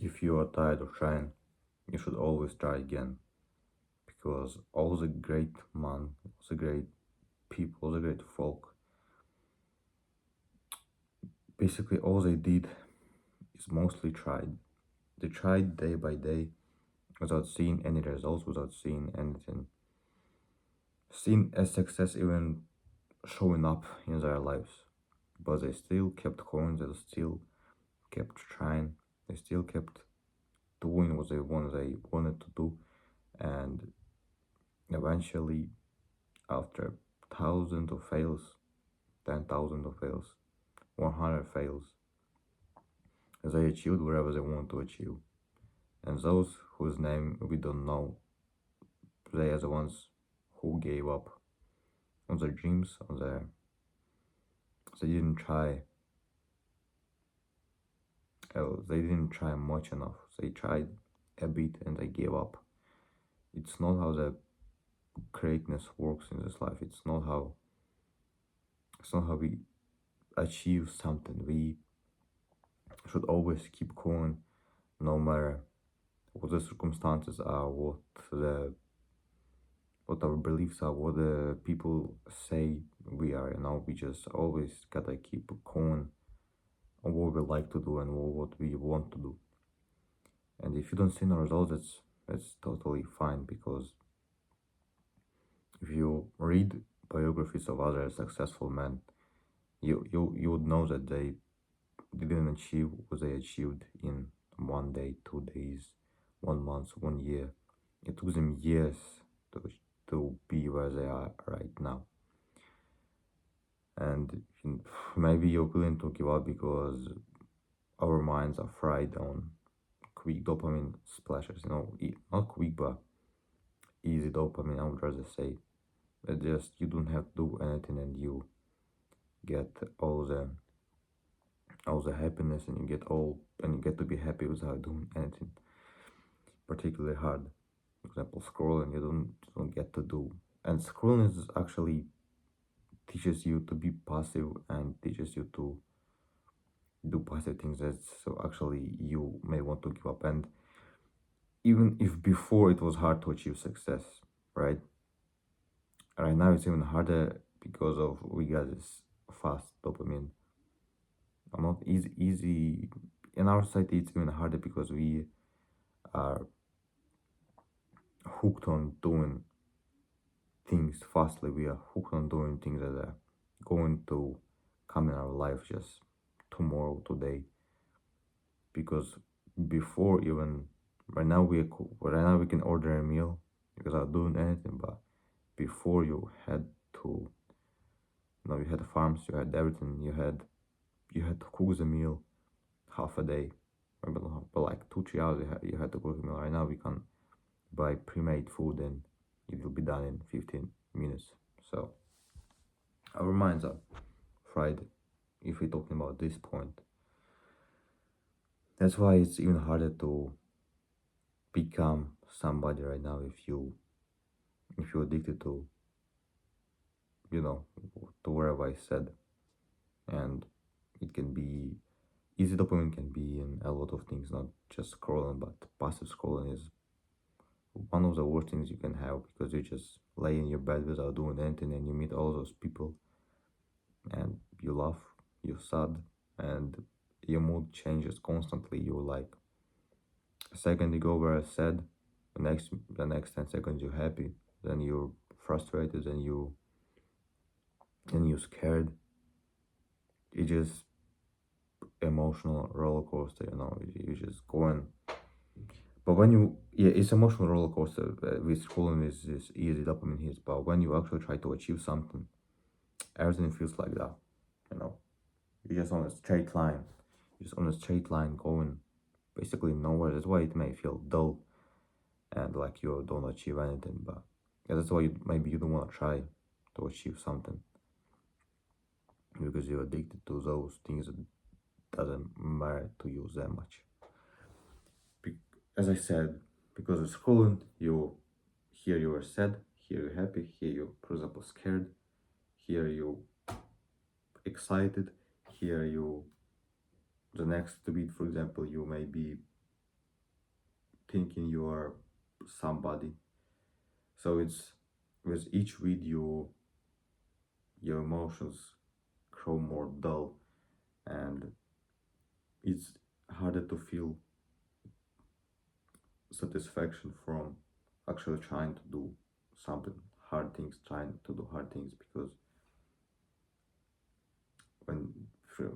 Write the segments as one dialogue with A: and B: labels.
A: If you are tired of trying, you should always try again. Because all the great man, all the great people, all the great folk, basically all they did is mostly tried. They tried day by day without seeing any results, without seeing anything, seeing a success even showing up in their lives. But they still kept going, they still kept trying, they still kept doing what they wanted to do, and eventually, after thousands of fails, 10,000 of fails, 100 fails, they achieved whatever they want to achieve. And those whose name we don't know, they are the ones who gave up on their dreams, they didn't try. They didn't try much enough. They tried a bit and they gave up. It's not how the greatness works in this life. It's not how we achieve something. We should always keep going, no matter what the circumstances are, the what our beliefs are, what the people say we are. We just always gotta keep going on what we like to do and what we want to do. And if you don't see no results, that's totally fine, because if you read biographies of other successful men, you would know that they didn't achieve what they achieved in 1 day, 2 days, 1 month, 1 year. It took them years to to be where they are right now. And maybe you're willing to give up because our minds are fried on quick dopamine splashes. Not quick, but easy dopamine, I would rather say. But just you don't have to do anything and you get all the happiness, and you get to be happy without doing anything particularly hard. For example, scrolling, you don't get to do. And scrolling is actually teaches you to be passive and teaches you to do passive things that so actually you may want to give up. And even if before it was hard to achieve success, right? Right now it's even harder because of we got this fast dopamine. Not easy in our society. It's even harder because we are hooked on doing things fastly. We are hooked on doing things that are going to come in our life just tomorrow, today. Because before, even right now we can order a meal without doing anything. But before, you had farms, you had everything, you had to cook the meal half a day, but like 2-3 hours you had to cook a meal. Right now we can buy pre-made food and it will be done in 15 minutes. So our minds are fried if we're talking about this point. That's why it's even harder to become somebody right now if you're addicted you know to whatever I said. And it can be easy dopamine can be in a lot of things, not just scrolling, but passive scrolling is one of the worst things you can have, because you just lay in your bed without doing anything and you meet all those people and you laugh, you're sad, and your mood changes constantly. You're like, a second ago were sad, the next 10 seconds you're happy, then you're frustrated, and you're scared. It's just emotional roller coaster. You're just going. But when it's emotional roller coaster with schooling is this easy dopamine hits. But when you actually try to achieve something, everything feels like that. You know, you're just on a straight line. You're just on a straight line going basically nowhere. That's why it may feel dull and like you don't achieve anything. But yeah, that's why maybe you don't want to try to achieve something, because you're addicted to those things that doesn't matter to you that much. As I said, because of schooling, here you are sad, here you're happy, here you, for example, scared, here you excited, here you the next beat, for example, you may be thinking you are somebody. So it's with each video, your emotions grow more dull, and it's harder to feel satisfaction from actually trying to do something hard things, trying to do hard things, because when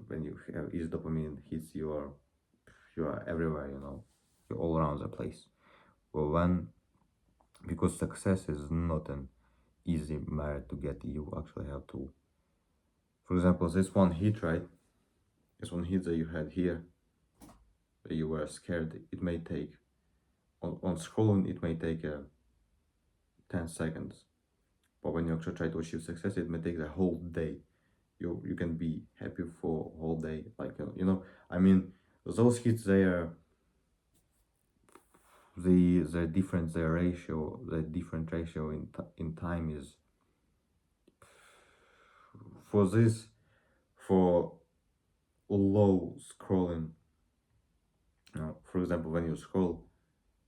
A: when you have easy dopamine hits, you are everywhere, you're all around the place. Well, when because success is not an easy matter to get, you actually have to, for example, this one hit, right? This one hit that you had here, that you were scared, it may take on scrolling, it may take 10 seconds, but when you actually try to achieve success, it may take the whole day. You can be happy for a whole day, like I mean, those hits, they are the difference, the different ratio in time is for this, for low scrolling. For example, when you scroll,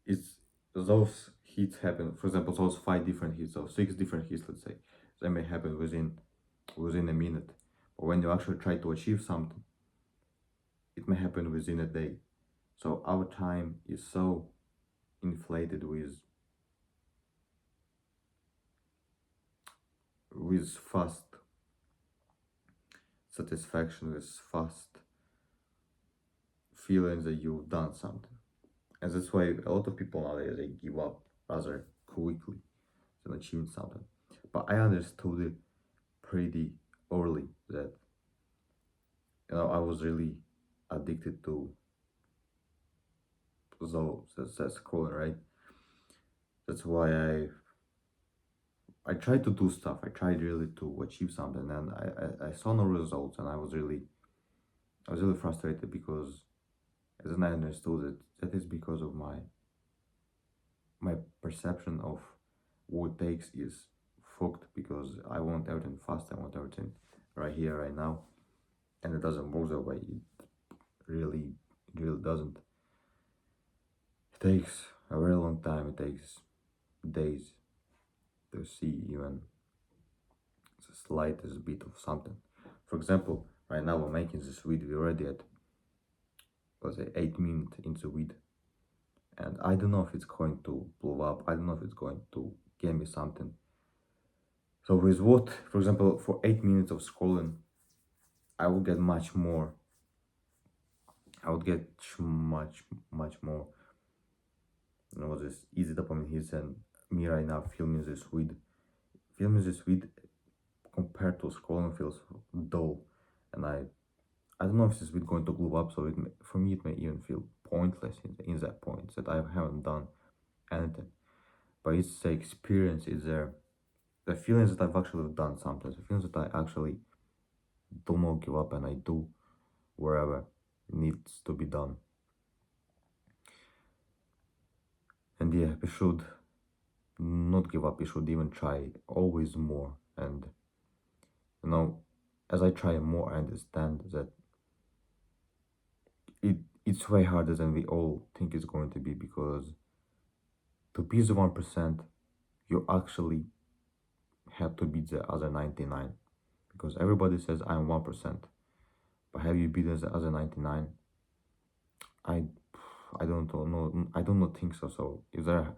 A: it's those hits happen. For example, those 5 different hits or 6 different hits, let's say, they may happen within a minute. But when you actually try to achieve something, it may happen within a day. So our time is so inflated with fast satisfaction, with fast feeling that you've done something. And that's why a lot of people nowadays, they give up rather quickly than achieving something. But I understood it pretty early that I was really addicted to that scrolling, right? That's why I tried to do stuff. I tried really to achieve something, and I saw no results, and I was really frustrated, because as I understood it, that is because of my perception of what it takes is fucked, because I want everything fast. I want everything right here, right now, and it doesn't work that way. It really doesn't. It takes a very long time. It takes days to see even the slightest bit of something. For example, right now we're making this video. We're already at, was it 8 minutes into the video, and I don't know if it's going to blow up. I don't know if it's going to give me something. So with what, for example, for 8 minutes of scrolling, I would get much more. I would get much more. This easy dopamine hits, and me right now filming this with compared to scrolling feels dull, and I don't know if this is going to blow up. So for me, it may even feel pointless in that point that I haven't done anything. But it's the experience, it's the feelings that I've actually done something, the feelings that I actually do not give up, and I do wherever it needs to be done. And yeah, we should not give up. We should even try always more. And as I try more, I understand that it's way harder than we all think it's going to be, because to be the 1%, you actually have to beat the other 99, because everybody says I'm 1%, but have you beaten the other 99? I I don't know. I don't think so. So if there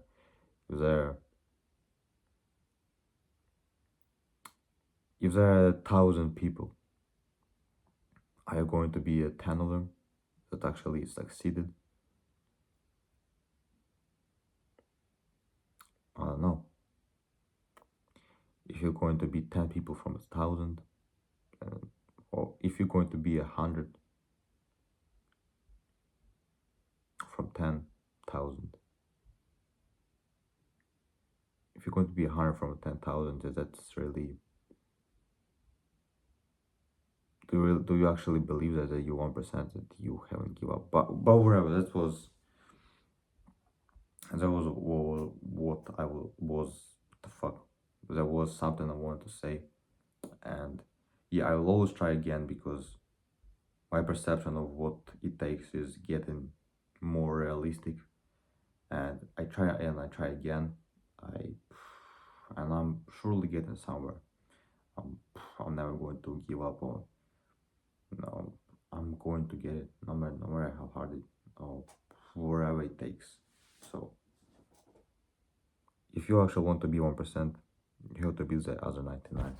A: are 1,000 people, are you going to be 10 of them that actually succeeded? I don't know. If you're going to be 10 people from 1,000, or if you're going to be 100 from 10,000, if you're going to be 100 from 10,000, that's really. Do you actually believe that you 1%, that you haven't give up? But whatever, that was what I was the fuck. That was something I wanted to say, and yeah, I will always try again, because my perception of what it takes is getting more realistic, and I try and I try again. And I'm surely getting somewhere. I'm, I'm never going to give up on. No, I'm going to get it, no matter how hard it, or wherever it takes. So, if you actually want to be 1%, you have to be the other 99.